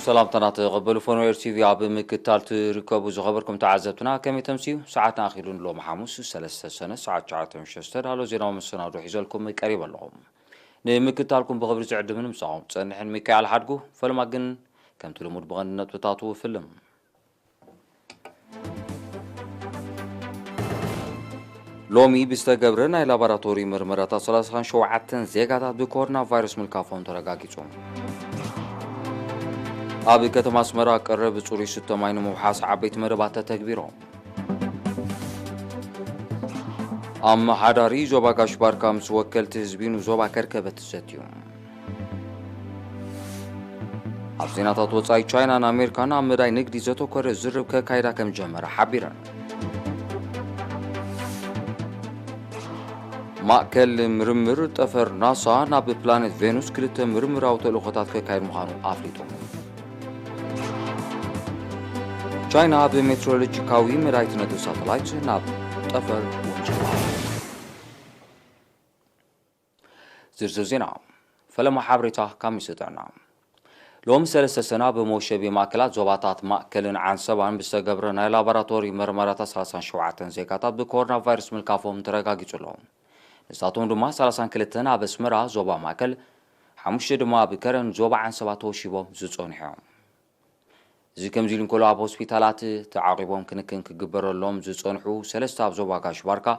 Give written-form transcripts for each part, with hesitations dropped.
سلامتنا تقبلوا فونو ار تي في عب مكتال تركبوا زخبركم تعزبتنا كم تمسيو ساعتنا اخيرون لو محاموس 3 سنه ساعه 9 شستر هالو زيرو مسنا روح يزلكم قريب لهم نمكتالكم بخبر زعد من مساهم صنحن ميكائيل حدقو فلما جن كم تلمود بغنت بتاطو فيلم لومي بيستقبر ناي لابراتوري مرمرات 37 زيغاتات بكورونا فيروس ملكافون ترغاغيصوم أبي كتم أسمرا قرب صوري ستماين مبحث عبيت مربات تكبيرهم أما حداري زوبا كاشبار كامس وكلت زبين وزوبا كركبت الزتيوم أبزينا تطوصاي تشاينا أمريكانا أمداي نقدي زتو كور الزرب كايدا كم جمرة حبيرا مأكل مرمر تفر ناسا ناب بلانت فينوس كلت مرمر أو تلوخطات كايد مخانو أفليتو چاینا به مترولوژیکاوی مرایتنه ساتلايت ناب طفر وجهه زرزرزينا فلما حبرتا كاميستعنا لوم 3 سنه بموشبي ماكلات زوباتات ماكلن عن سبان بستقبرنا لابراتوري مرمرات 37 زيكاتات بكورونا فيروس ملكافهم ترغاغيصلهم نساتون دما 32 بسمرا زوبا ماكل حمش دما بكرن زوبا عن سباتو شيبو زصونحهم زي كم زيلن كلو اب هوسبيتالات تعاقبهم كنكن كجبر لهم زصنحو 3 اب زوبا كاش باركا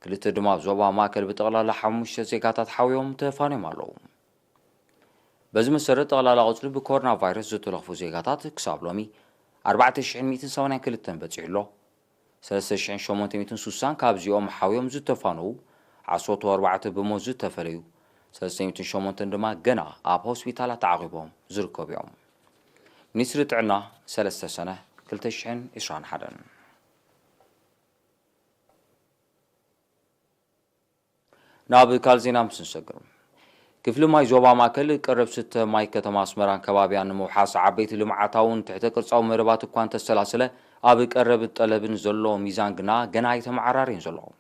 كلته دما زوبا ماكل بتقلاله 5 زيكاتات حاويهم تفاني مالو بزي مسرت تقلاله قصل بكورونا فيروس زتلخفو زيكاتات كسابلومي 4180 كلتن بصيلو 3860 كابزيوم حاويهم زتفانو 14 بموز تفريو 3880 دما جنا اب هوسبيتالات تعاقبهم زركوبيوم منيسر تعنا 3 سنة كلتشحن إشان حدن ناب كالزينا مسنسقر كفل ماي زوبا ماكل قرب 6 ماي كتما اسمران كبابيان موحاس عبيت لمعاتاون تحت قرصاو مربات كوان تسلاسله اب قرب طلبن زلو ميزان غنا يتمعرارين زلو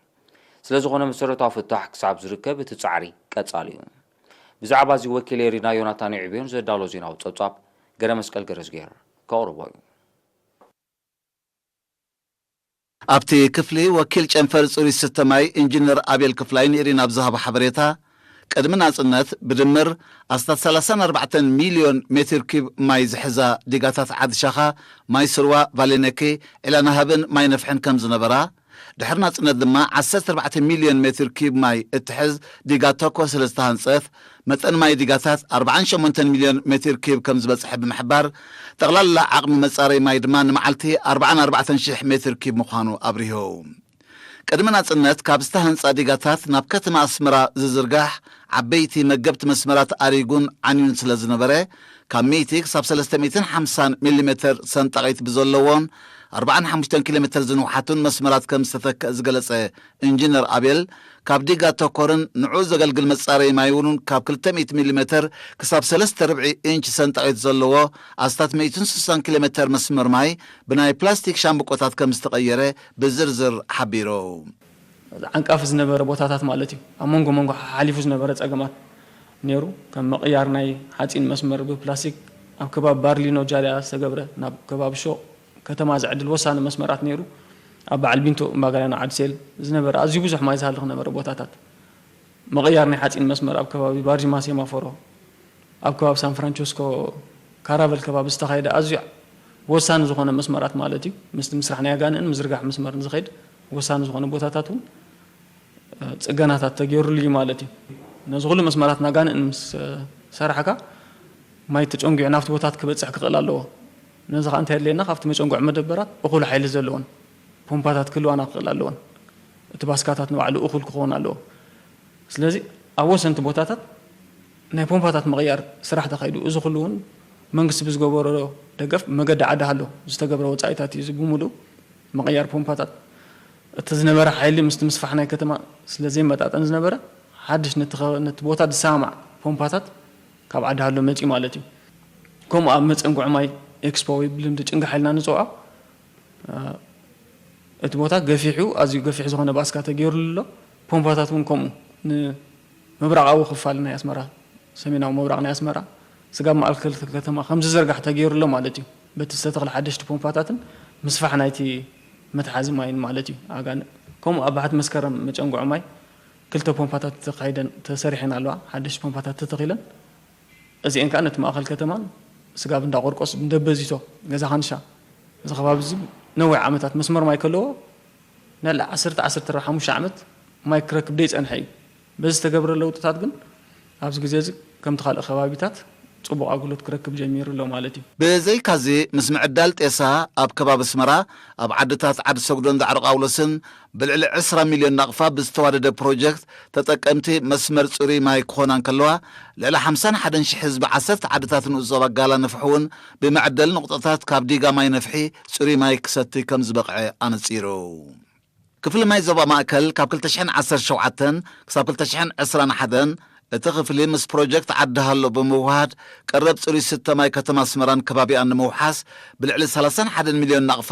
سلازغونه مسرتاو فتح حساب زركب تصعري قصاليو بزعبا زي وكيل رينا يوناتان عبيون زدالو زيناو صصاب غير مسكال غرزغير كوربوي ابتي كفلي وكيل چنفر صوري ستماي انجينير ابيل كفلاين ايرين ابزها بحبريتا قدمنا صنت بدمر 34 مليون متر كيب ماي زحزا ديغاتات عاد شخا ماي سروا فالينكي الى نهبن ماي نفحن كم زنبرا دحرنا صنت دما 14 مليون متر كيب ماي اتحز ديغاتاكو سلستانصف متن ماي ديغاتات 48 مليون متر كيب كم زبصح بمحبار تغلل عقم مصاري ماي دمان معلتي 44 شح متر كيب مخانو ابريهو قدمنا صنت كابستهن صديغاتات ناب كتما اسمرا ززرغاح عبيتي مجبت مسمرات اريغون عنيون سلازنبره كميتيك سب 350 ملم سنطقيت بزلوون 45 كيلومتر زنوحاتون مسمرات كم ستك ازغلص انجينير ابيل كاب ديغا تكورن نعوز زغلغل مصاري مايونون كاب 200 ملم كساب 3.4 انش سنطقيت زلوو استات 160 كيلومتر مسمر ماي بناي بلاستيك شامبقوتات كم استقيره بزرزر حبيرو عنقاف زنبره بوتاتات مالتي امونغو حاليفو زنبره صقمات نيرو كم مقيار ناي حاصين مسمر ببلاستيك اب كباب بارلينو جاليا سغبره ناب كباب شو كتما زعدل وسان مسمرات نيرو اب علبينتو ماغانا عدسيل زنبر ازي بزح ما يزال نبر بوتاتات مغيارني حاصين مسمر اب كبابي بارجي ماسي مافورو اب كباب سان فرانشيسكو كارافل كباب استخايد ازي وسان زخونه مسمرات مالتي مسرحنا يغانن مزرغح مسمر نزخيد وسان زخونه بوتاتاتون صغاناتات تغيرلي مالتي نزغلو مسمرات نغانن سرحكا ماي تچونغي نافت بوتات كبصح كقلالو نزخ انت هلينا خفت مچونغع مدبرات اخول حيل زلون بومباتات كلو انا قلالون تباسكاتات نوعلو اخول كخون الو سلازي اوسنت بوتاتات ناي بومباتات مغيار سراح تخيدو از كلون منغس بزغبرو دغف مغد عدالو زتغبرو وصايتات يزغمولو مغيار بومباتات تزنبر حيل مستمسفحنا كتما سلازي متاتن زنبر حدش نت بوتات سامع بومباتات كاب عدالو مچي مالتي كوم اب مصنغع ماي اكسبو بلمد ጭንጋ حيلنا نصوع اتبوتا غفيحو ازي غفيح زونه باسكا تغيرلو بومباتاتون كوم مبرقاو خفالنا ياسمرا سميناو مبرقنا ياسمرا سجاب مأكل كتما 5 زرقح تغير له مالتي بتستغل حدشت بومباتاتن مسفح نايتي متحازم ماين مالتي اغان كم ابعت مسكرم مچنقع ماي كلتا بومباتات تقايدن تسريحين علوا حدشت بومباتات تتقيلن ازي ان كانت مأكل كتما سجاب ندا قرقص ندبزيتو غزا خانشا اذا خباب زي نوع عمتات مسمر ماي كلو نلا 10 5 عمت ماي كرك بديت انحي بس تقبر لوطታት ግን ኣብዚ ግዜ ከም ተኻልእ ከባቢታት ጽቡቕ ኣገልግሎት ክረክብ ጀሚሩ ኣሎ ማለት እዩ ብዘይካዚ ምስ ምዕዳል ጤሳ ኣብ ከባቢ ኣስመራ ኣብ ዓድታት ዓዲ ሰጉዶን ዳዕሮ ቃውሎስን ብልዕሊ 20 ሚልዮን ናቕፋ ብዝተዋደደ ፕሮጀክት ተጠቀምቲ መስመር ጽሩይ ማይ ክኾናን ከለዋ ልዕሊ 51,000 ህዝቢ 10 ዓድታት ንኡዞብ ኣጋላ ነፍሑውን ብምዕደል ንቑጣታት ካብ ዲጋ ማይ ነፍሒ ጽሩይ ማይ ክሰቲ ከም ዝበቕዐ ኣነጺሩ ክፍሊ ማይ ዞባ ማእከል ካብ 2017 ክሳብ 2021 እቲ ክፍሊ ምስ ፕሮጀክት ዓድሃሎ ብምውሃድ ቀረብ ጽሩይ ስተ ማይ ከተማ ኣስመራን ከባቢኣን ንምውሓስ ብልዕሊ 31 ሚልዮን ናቕፋ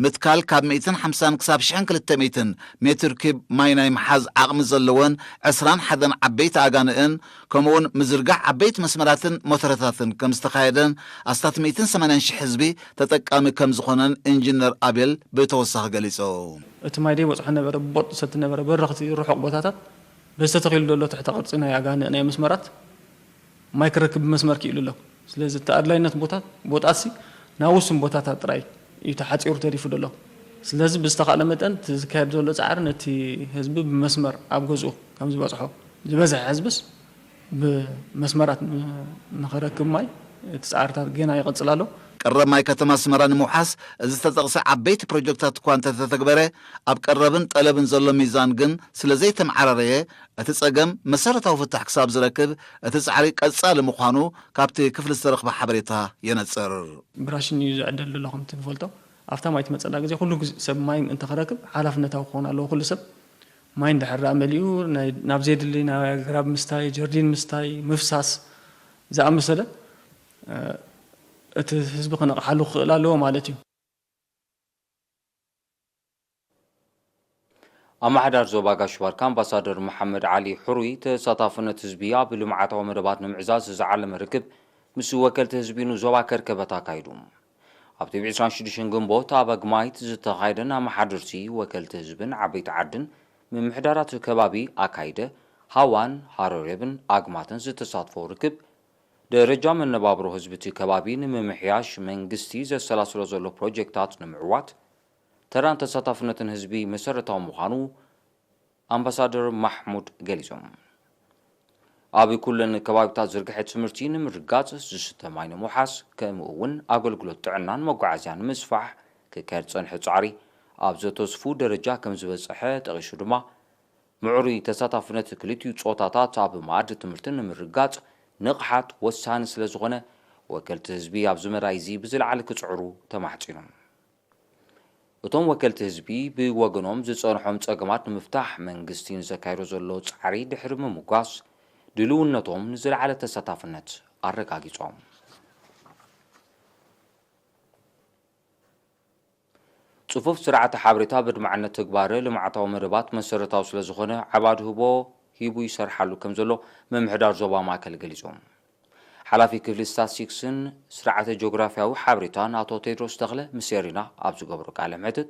ምትካል ካብ 150 ክሳብ 200 ሜትር ኪብ ማይ ናይ ምሓዝ ዓቕሚ ዘለወን 21 ዓበይቲ ኣጋንእን ከምኡውን ምዝርጋሕ ዓበይቲ መስመራትን ሞተረታትን ከም ዝተኻየደን ኣስታት 180,000 ህዝቢ ተጠቃሚ ከም ዝኾነን ኢንጂነር ኣቤል ብተወሳኺ ገሊፆም እቲ ማይ ደይ በፅሖ ነበረ ቦጥ ሰት ነበረ በረኽቲ ርሑቕ ቦታታት በስተተኺሉ ዘሎ ትሕቲ ቅርፂ ናይ ኣጋንእ ናይ መስመራት ማይ ክረክብ መስመር ክኢሉ ኣሎ ስለዚ ተኣድላይነት ቦታሲ ናብ ውሱን ቦታታት ጥራይ እዩ ተሓፂሩ ተሪፉ ዘሎ ስለዚ ብዝተኻእለ መጠን ዝካየድ ዘሎ ፃዕሪ ነቲ ህዝቢ ብመስመር ኣብ ገዝኡ ከም ዝበፅሖ ዝበዝሐ ህዝብስ ብመስመራት ንኽረክብ ማይ እቲ ፃዕርታት ገና ይቕፅል ኣሎ ቀረብ ማይ ከተማ ኣስመራ ንምውሓስ እዚ ዝተጠቕሰ ዓበይቲ ፕሮጀክታት እኳ እንተተተግበረ ኣብ ቀረብን ጠለብን ዘሎ ሚዛን ግን ስለዘይተመዓራረየ እቲ ፀገም መሰረታዊ ፍታሕ ክሳብ ዝረክብ እቲ ፃዕሪ ቀጻሊ ምዃኑ ካብቲ ክፍሊ ዝተረኽበ ሓበሬታ የነፅር ብራሽን እዩ ዝዕደል ዘሎ ከምቲ ንፈልጦ ኣብታ ማይ ትመፀላ ግዜ ኩሉ ሰብ ማይ እንተኸረክብ ሓላፍነታዊ ክኾን ኣለዎ ኩሉ ሰብ ማይ እንድሕር ኣመሊኡ ናብ ዘየድሊ ናብ ኣግራብ ምስታይ ጀርዲን ምስታይ ምፍሳስ ዝኣመሰለ እቲ ህዝቢ ክነቕሓሉ ክኽእል ኣለዎ ማለት እዩ ኣማሕዳር ዞባ ጋሽባርካ ኣምባሳደር መሐመድ ዓሊ ሕሩይ ተሳታፍነት ህዝቢ ኣብ ልምዓታዊ መደባት ንምዕዛዝ ዝዓለመ ርክብ ምስ ወከልቲ ህዝቢ ንዞባ ከርከበት ኣካይዱ ኣብቲ 26 ግንቦት ኣብ ኣግማይት ዝተኻየደን ኣማሓደርቲ ወከልቲ ህዝብን ዓበይቲ ዓድን ምምሕዳራት ከባቢ ኣካይደ ሃዋን ሃረሬብን ኣግማትን ዝተሳትፎ ርክብ ደረጃ መነባብሮ ህዝቢ እቲ ከባቢ ንምምሕያሽ መንግስቲ ዘሰላስሎ ዘሎ ፕሮጀክታት ንምዕዋት ተራን ተሳታፍነትን ህዝቢ መሰረታዊ ምዃኑ ኣምባሳደር ማሕሙድ ገሊፆም ኣብ ኩለን ከባቢታት ዝርግሐ ትምህርቲ ንምርጋፅ ዝስተ ማይ ንምውሓስ ከምኡ እውን ኣገልግሎት ጥዕናን መጓዓዝያን ምስፋሕ ክካየድ ፀንሐ ፃዕሪ ኣብ ዘተስፉ ደረጃ ከም ዝበፅሐ ጠቒሱ ድማ ምዕሩይ ተሳታፍነት ክልቲኡ ፆታታት ኣብ ማኣዲ ትምህርቲ ንምርጋፅ ንቕሓት ወሳኒ ስለ ዝኾነ ወከልቲ ህዝቢ ኣብ ዝመራይ እዚ ብዝለዓለ ክፅዕሩ ተማሕፂኖም እቶም ወከልቲ ህዝቢ ብወገኖም ዝፀንሖም ፀገማት ንምፍታሕ መንግስቲ ንዘካይዶ ዘሎ ፃዕሪ ድሕሪ ምምጓስ ድልውነቶም ንዝለዓለ ተሳታፍነት ኣረጋጊፆም ጽፉፍ ስርዓተ ሓበሬታ ብድማዕነት ተግባረ ልምዓታዊ መደባት መሰረታዊ ስለ ዝኾነ ዓባድ ህቦ ሂቡ ይሰርሓሉ ከም ዘሎ መምሕዳር ዞባ ማእከል ገሊፆም ሓላፊ ክፍሊ ስታቲስቲክስን ስርዓተ ጂኦግራፊያዊ ሓበሬታን ኣቶ ቴድሮስ ተኽለ ምሴሪና ኣብ ዝገብሮ ቃለ ምሕትት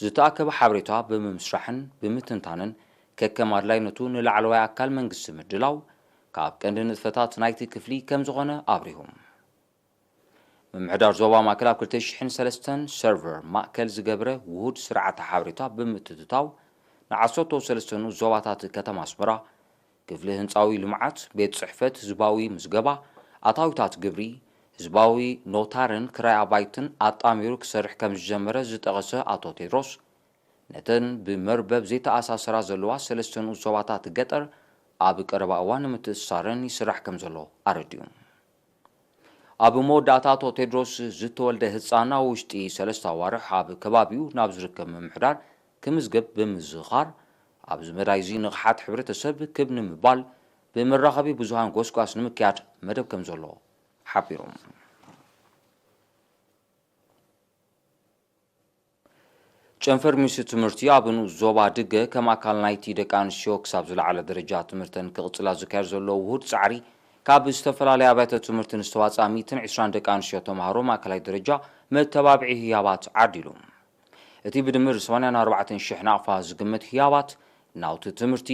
ዝተኣከበ ሓበሬታ ብምምስራሕን ብምትንታንን ከከም ኣድላይነቱ ንላዕለዋይ ኣካል መንግስቲ ምድላው ካብ ቀንዲ ንጥፈታት ናይቲ ክፍሊ ከም ዝኾነ ኣብሪሆም መምሕዳር ዞባ ማእከል ኣብ 2003 ሰርቨር ማእከል ዝገብረ ውሁድ ስርዓተ ሓበሬታ ብምትትታው ን13 ዞባታት ከተማ ኣስመራ ክፍሊ ህንፃዊ ልምዓት ቤት ጽሕፈት ህዝባዊ ምዝገባ ኣታዊታት ግብሪ ህዝባዊ ኖታርን ክራይ ኣባይትን ኣጣሚሩ ክሰርሕ ከም ዝጀመረ ዝጠቐሰ ኣቶ ቴድሮስ ነተን ብመርበብ ዘይተኣሳሰራ ዘለዋ 3 ዞባታት ገጠር ኣብ ቀረባ እዋን ንምትእስሳርን ይስራሕ ከም ዘሎ ኣረዲዩ ኣብ መወዳእታ ኣቶ ቴድሮስ ዝተወልደ ህፃና ውሽጢ 3 ኣዋርሕ ኣብ ከባቢኡ ናብ ዝርከብ ምምሕዳር ክምዝገብ ብምዝኻር ኣብ ዝመዳይ እዚ ንቕሓት ሕብረተሰብ ክብ ንምባል ብምራኸቢ ብዙሃን ጎስጓስ ንምክያድ መደብ ከም ዘሎ ሓቢሮም ጨንፈር ሚኒስትሪ ትምህርቲ ኣብ ንኡስ ዞባ ድገ ከም ኣካል ናይቲ ደቂ ኣንስትዮ ክሳብ ዝለዓለ ደረጃ ትምህርተን ክቕፅላ ዝካየድ ዘሎ ውሁድ ፃዕሪ ካብ ዝተፈላለዩ ኣብያተ ትምህርቲ ንዝተዋፅኣ 120 ደቂ ኣንስትዮ ተምሃሮ ማእከላይ ደረጃ መተባብዒ ህያባት ዓዲሉ እቲ ብድምር 84,000 ናቕፋ ዝግመት ህያባት ናውቲ ትምህርቲ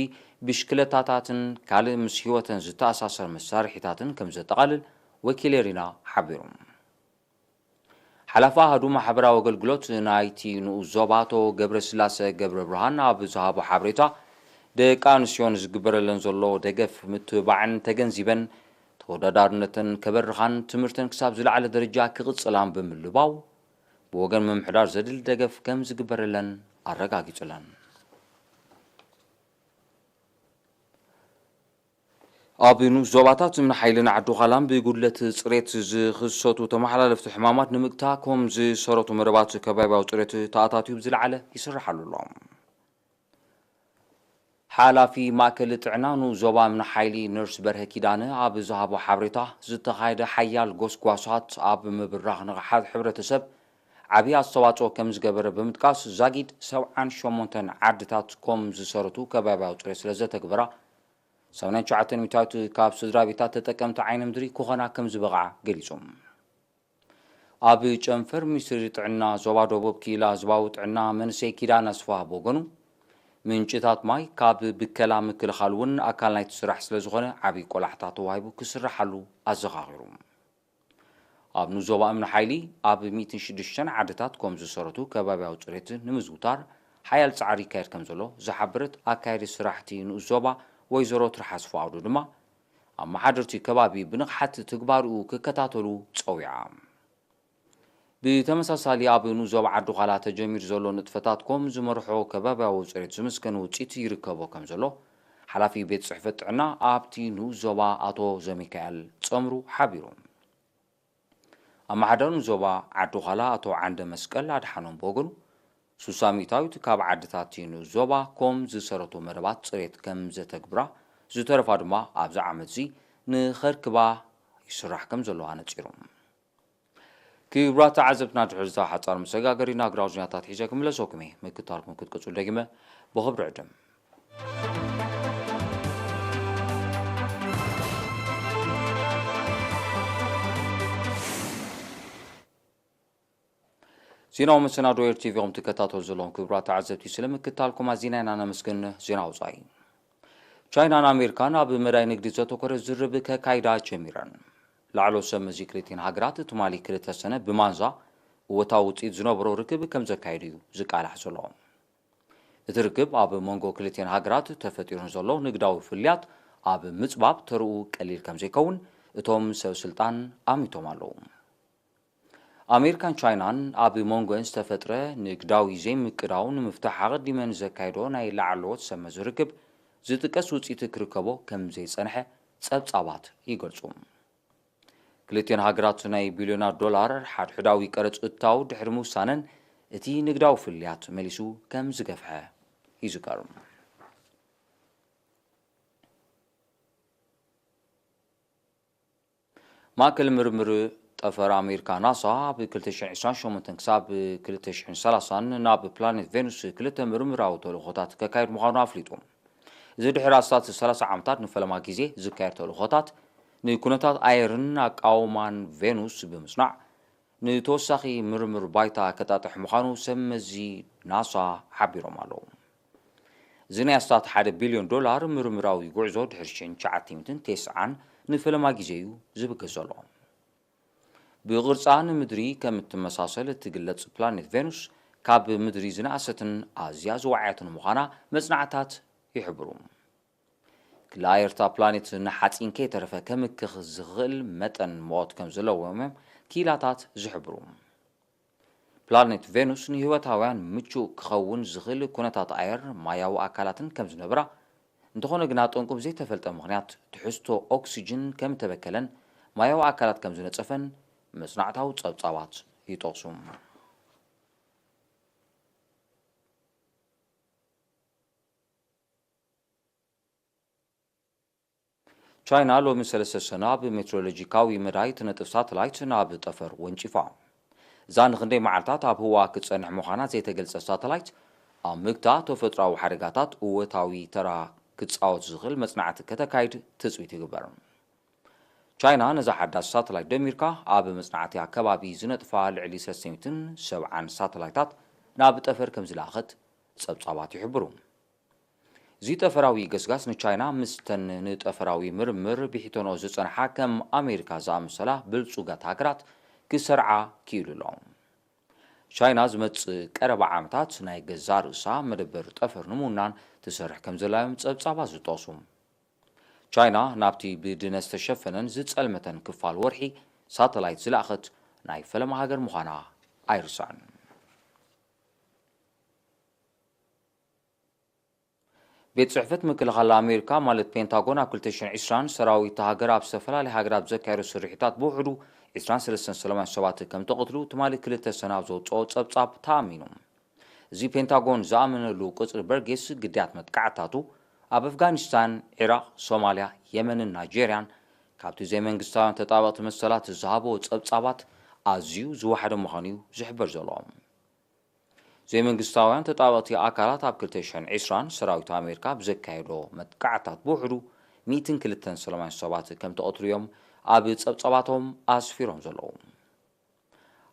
ብሽክለታታትን ካልእ ምስ ህይወተን ዝተኣሳሰር መሳርሒታትን ከም ዘጠቓልል ወኪል ሪና ሓቢሩ ሓላፋ ኣሃዱ ማሕበራዊ ኣገልግሎት ናይቲ ንኡስ ዞባ ኣቶ ገብረስላሴ ገብረ ብርሃን ኣብ ዝሃቦ ሓበሬታ ደቂ ኣንስትዮ ዝግበረለን ዘሎ ደገፍ ምትብባዕን ተገንዚበን ተወዳዳርነትን ከበርኻን ትምህርተን ክሳብ ዝለዓለ ደረጃ ክቕፅላን ብምልባው ብወገን ምምሕዳር ዘድል ደገፍ ከም ዝግበረለን ኣረጋጊጹለን ኣብ ንኡስ ዞባታት ምን ሓይልን ዓዱ ኻላም ብጉድለት ጽሬት ዝኽሰቱ ተመሓላለፍቲ ሕማማት ንምግታ ከም ዝሰረቱ መደባት ከባቢያዊ ጽሬት ተኣታትዩ ዝለዓለ ይስርሓሉ ኣሎ ሓላፊ ማእከል ጥዕና ንኡስ ዞባ ምን ሓይሊ ነርስ በርሀ ኪዳነ ኣብ ዝሃቦ ሓበሬታ ዝተኻየደ ሓያል ጎስጓሳት ኣብ ምብራኽ ንቕሓት ሕብረተሰብ ዓብዪ ኣስተዋፅኦ ከም ዝገበረ ብምጥቃስ ዛጊድ 78 ዓድታት ከም ዝሰረቱ ከባቢያዊ ጽሬት ስለ ዘተግበራ 89 ሚታዊት ካብ ስድራ ቤታት ተጠቀምቲ ዓይነ ምድሪ ክኾና ከም ዝበቕዓ ገሊፆም ኣብ ጨንፈር ሚኒስትሪ ጥዕና ዞባ ደቡብ ኪላ ህዝባዊ ጥዕና መንእሰይ ኪዳነ ኣስፋ ብወገኑ ምንጭታት ማይ ካብ ብከላ ምክልኻል እውን ኣካል ናይቲ ስራሕ ስለ ዝኾነ ዓብዪ ቆላሕታት ተዋሂቡ ክስራሓሉ ኣዘኻኺሩ ኣብ ንኡስ ዞባ እምኒ ሓይሊ ኣብ 106 ዓድታት ከም ዝሰረቱ ከባቢያዊ ጽሬት ንምዝውታር ሓያል ፃዕሪ ይካየድ ከም ዘሎ ዝሓበረት ኣካየዲ ስራሕቲ ንኡስ ዞባ ወይዘሮ ትርሓስ ፉኣዱ ድማ ኣመሓደርቲ ከባቢ ብንቕሓት ትግባርኡ ክከታተሉ ፀዊዓ ብተመሳሳሊ ኣብ ንኡስ ዞባ ዓዱ ኻላ ተጀሚሩ ዘሎ ንጥፈታት ከም ዝመርሖ ከባቢያዊ ጽሬት ዝምስከኑ ውፅኢት ይርከቦ ከም ዘሎ ሓላፊ ቤት ጽሕፈት ጥዕና ኣብቲ ንኡስ ዞባ ኣቶ ዘሚካኤል ጸምሩ ሓቢሩ ኣመሓደር ንኡስ ዞባ ዓዱ ኻላ ኣቶ ዓንደ መስቀል ኣድሓኖም ብወገኑ 60 ሚታዊት ካብ ዓድታት ንኡስ ዞባ ከም ዝሰረቱ መደባት ጽሬት ከም ዘተግብራ ዝተረፋ ድማ ኣብዚ ዓመት እዚ ንኸርክባ ይስራሕ ከም ዘለዎ ኣነፂሩ ክቡራት ተዓዘብትና ድሕሪ ሓፃር መሰጋገሪ ናግራዊ ዜናታት ሒዘ ክምለሰኩም እየ ምክታልኩም ክትቅፅሉ ደጊመ ብኽብሪ ዕድም ዜናው መሰናዶ ኤርቲቪ ኦም ትከታተሉ ዘለኹም ክቡራት ተዓዘብቲ ስለምክታልኩም ኣዚና ኢና ነመስግን ዜና ውፃኢ ቻይናን ኣሜሪካን ኣብ መዳይ ንግዲ ዘተኮረ ዝርብ ከካይዳ ጀሚረን ላዕሎ ሰብ መዚ ክልቲን ሃገራት ትማሊ 2 ሰነ ብማንዛ እወታዊ ውፅኢት ዝነበሮ ርክብ ከም ዘካይዱ እዩ ዝቃላሕ ዘሎ እቲ ርክብ ኣብ መንጎ ክልቲን ሃገራት ተፈጢሩን ዘሎ ንግዳዊ ፍልያት ኣብ ምፅባብ ተርኡ ቀሊል ከም ዘይከውን እቶም ሰብ ስልጣን ኣሚቶም ኣለዉ ኣሜሪካን ቻይናን ኣብ መንጎን ዝተፈጥረ ንግዳዊ ዘይምቅዳው ንምፍታሕ ኣቐዲመን ዘካይዶ ናይ ላዕለዎት ሰብ መዚ ርክብ ዝጥቀስ ውፅኢት ክርከቦ ከም ዘይጸንሐ ጸብጻባት ይገልጹ ክልቲን ሃገራት ናይ ቢልዮናት ዶላር ሓድሕዳዊ ቀረፅ እታው ድሕሪ ምውሳነን እቲ ንግዳዊ ፍልያት መሊሱ ከም ዝገፍሐ ይዝከር ማእከል ምርምር ጠፈር ኣሜሪካ ናሳ ኣብ 2028 ክሳብ 2030 ናብ ፕላኔት ቬኑስ 2 ምርምራዊ ተልእኾታት ከካይድ ምዃኑ ኣፍሊጡ እዚ ድሕሪ ኣስታት 30 ዓመታት ንፈለማ ግዜ ዝካየድ ተልእኾታት ንኩነታት ኣየርን ኣቃውማን ቬኑስ ብምስናዕ ንተወሳኺ ምርምር ባይታ ከጣጥሕ ምዃኑ ሰብ መዚ ናሳ ሓቢሮም ኣለዉ እዚ ናይ ኣስታት 1 ቢልዮን ዶላር ምርምራዊ ጉዕዞ ድሕሪ 1990 ንፈለማ ግዜ እዩ ዝብገዝ ዘሎ ብቕርፃ ንምድሪ ከም እትመሳሰል እትግለጽ ፕላኔት ቬኑስ ካብ ምድሪ ዝነኣሰትን ኣዝያ ዝዋዓየትን ምዃና መጽናዕታት ይሕብሩ ክላየርታ ፕላኔት ንሓፂን ከይተረፈ ከምክኽ ዝኽእል መጠን ሞት ከም ዘለዎም ኪላታት ዝሕብሩ ፕላኔት ቬኑስ ንህይወታውያን ምቹእ ክኸውን ዝኽእል ኩነታት ኣየር ማያዊ ኣካላትን ከም ዝነበራ እንተኾነ ግና ጠንቁ ብዘይተፈልጠ ምኽንያት ትሕዝቶ ኦክሲጅን ከም ተበከለን ማያዊ ኣካላት ከም ዝነፀፈን መጽናዕታዊ ጸብጻባት ይጠቕሱ ቻይና ሎሚ 3 ሰነ ኣብ ሜትሮሎጂካዊ መዳይ ትነጥፍ ሳተላይት ናብ ጠፈር ወንጪፋ እዛ ንክንደይ መዓልታት ኣብ ህዋ ክትጸንሕ ምዃና ዘይተገልጸ ሳተላይት ኣብ ምግታ ተፈጥሮአዊ ሓደጋታት እወታዊ ተራ ክትጻወት ዝኽእል መጽናዕቲ ከተካይድ ትጽቢት ይግበር ቻይና ነዛ ሓዳስ ሳተላይት ደሚርካ ኣብ መጽናዕቲ ኣከባቢ ዝነጥፋ ልዕሊ 370 ሳተላይታት ናብ ጠፈር ከም ዝላኸት ጸብጻባት ይሕብሩ። እዚ ጠፈራዊ ገስጋስ ንቻይና ምስተን ንጠፈራዊ ምርምር ብሒቶኖ ዝጸንሓ ከም ኣሜሪካ ዝኣመሰላ ብልጹጋት ሃገራት ክሰርዓ ክኢሉሎም። ቻይና ዝመጽእ ቀረባ ዓመታት ናይ ገዛ ርእሳ መደበር ጠፈር ንምውናን ትሰርሕ ከም ዘላዮም ጸብጻባት ዝጠቕሱ። ቻይና ናብቲ ብድነ ዝተሸፈነን ዝጸልመተን ክፋል ወርሒ ሳተላይት ዝለኣኸት ናይ ፈለማ ሃገር ምዃና ኣይርሳዕን። ቤት ጽሕፈት ምክልኻል ኣሜሪካ ማለት ፔንታጎን ኣብ 2020 ሰራዊት ሃገር ኣብ ዝተፈላለዩ ሃገራት ዘካየዱ ስርሒታት ብውሕዱ 23 ሰላማዊ ሰባት ከም ተቐትሉ ትማሊ 2 ሰነ ኣብ ዘውፅኦ ጸብጻብ ተኣሚኑ። እዚ ፔንታጎን ዝኣመነሉ ቅጽሪ በርጌስ ግዳያት መጥቃዕታቱ ኣብ ኣፍጋኒስታን፣ ኢራቅ፣ ሶማልያ፣ የመንን ናይጀርያን ካብቲ ዘይመንግስታውያን ተጣበቕቲ መሰላት ዝሃቦ ጸብጻባት ኣዝዩ ዝወሓደ ምዃኑ እዩ ዝሕበር ዘሎ። ዘይመንግስታውያን ተጣበቕቲ ኣካላት ኣብ 2020 ሰራዊት ኣሜሪካ ብዘካየዶ መጥቃዕታት ብውሕዱ 102 ሰላማዊ ሰባት ከም ተቐትሉ እዮም ኣብ ጸብጻባቶም ኣስፊሮም ዘለዉ።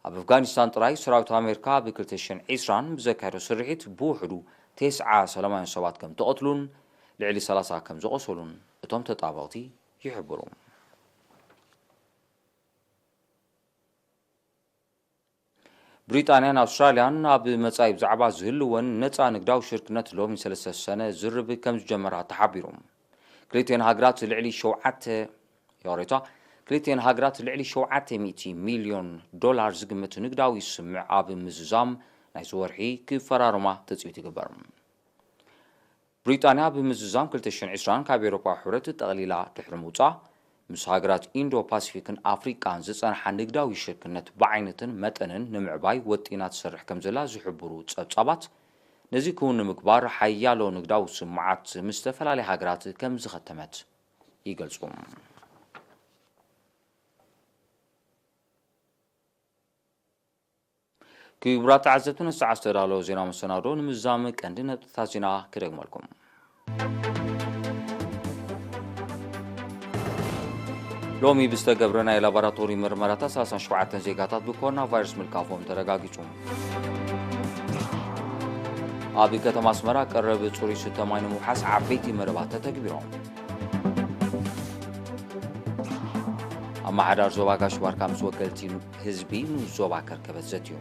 ኣብ ኣፍጋኒስታን ጥራይ ሰራዊት ኣሜሪካ ኣብ 2020 ብዘካየዶ ስርሒት ብውሕዱ 9 ሰላማዊ ሰባት ከም ተቐትሉን ልዕሊ 30 ከም ዝቆሰሉን እቶም ተጣበቕቲ ይሕብሩ። ብሪጣንያን ኣውስትራልያን ኣብ መጻኢ ብዛዕባ ዝህልወን ነፃ ንግዳዊ ሽርክነት ሎሚ 3 ሰነ ዝርብ ከም ዝጀመራ ተሓቢሩ። ክልቲአን ሃገራት ልዕሊ 700 ሚልዮን ዶላር ዝግመት ንግዳዊ ስምዕ ኣብ ምዝዛም ናይ ዝወርሒ ክፈራርማ ተጽቢት ይግበር። ብሪጣንያ ብምዝዛም 2020 ካብ ኤውሮጳዊ ሕብረት ጠቕሊላ ድሕሪ ምውፃእ ምስ ሃገራት ኢንዶ ፓሲፊክን ኣፍሪቃን ዝጸንሓ ንግዳዊ ሽርክነት ብዓይነትን መጠንን ንምዕባይ ወጢና ትሰርሕ ከም ዘላ ዝሕብሩ ጸብጻባት ነዚ ክውን ንምግባር ሓያሎ ንግዳዊ ስምዓት ምስ ዝተፈላለዩ ሃገራት ከም ዝኸተመት ይገልጹ። ክቡራት ተዓዘብቲ ንሰዓት ዝተዳለወ ዜና መሰናዶ ንምዛም ቀንዲ ነጥብታት ዜና ክደግመልኩም። ሎሚ ብዝተገብረ ናይ ላቦራቶሪ ምርመራታት 37 ዜጋታት ብኮሮና ቫይረስ ምልካፎም ተረጋጊጹ። ኣብ ከተማ ኣስመራ ቀረብ ጽሩይ ስተ ማይ ንምውሓስ ዓበይቲ መረባት ተተግቢሮም። ኣብ ማሕዳር ዞባ ጋሽ ባርካ ምስ ወከልቲ ህዝቢ ዞባ ከርከበት ዘትዩ።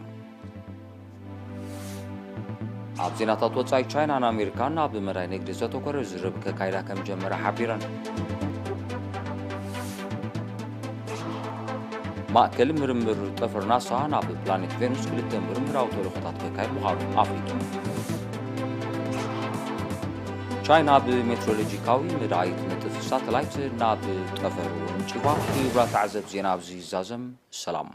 ኣብ ዜናታት ወጻኢ ቻይናን ኣሜሪካን ኣብ መራይ ንግዲ ዘተኮረ ዝርብ ከካይዳ ከም ጀመረ ሓቢረን። ማእከል ምርምር ጠፈር ናሳ ናብ ፕላኔት ቬኑስ 2 ምርምራዊ ተልእኾታት ከካይድ ምዃኑ ኣፍሊጡ። ቻይና ብሜትሮሎጂካዊ መድሃይት ነጥፍ ሳተላይት ናብ ጠፈር ወንጪባ። ክቡራት ተዓዘብቲ ዜና ኣብዚ ይዛዘም። ሰላም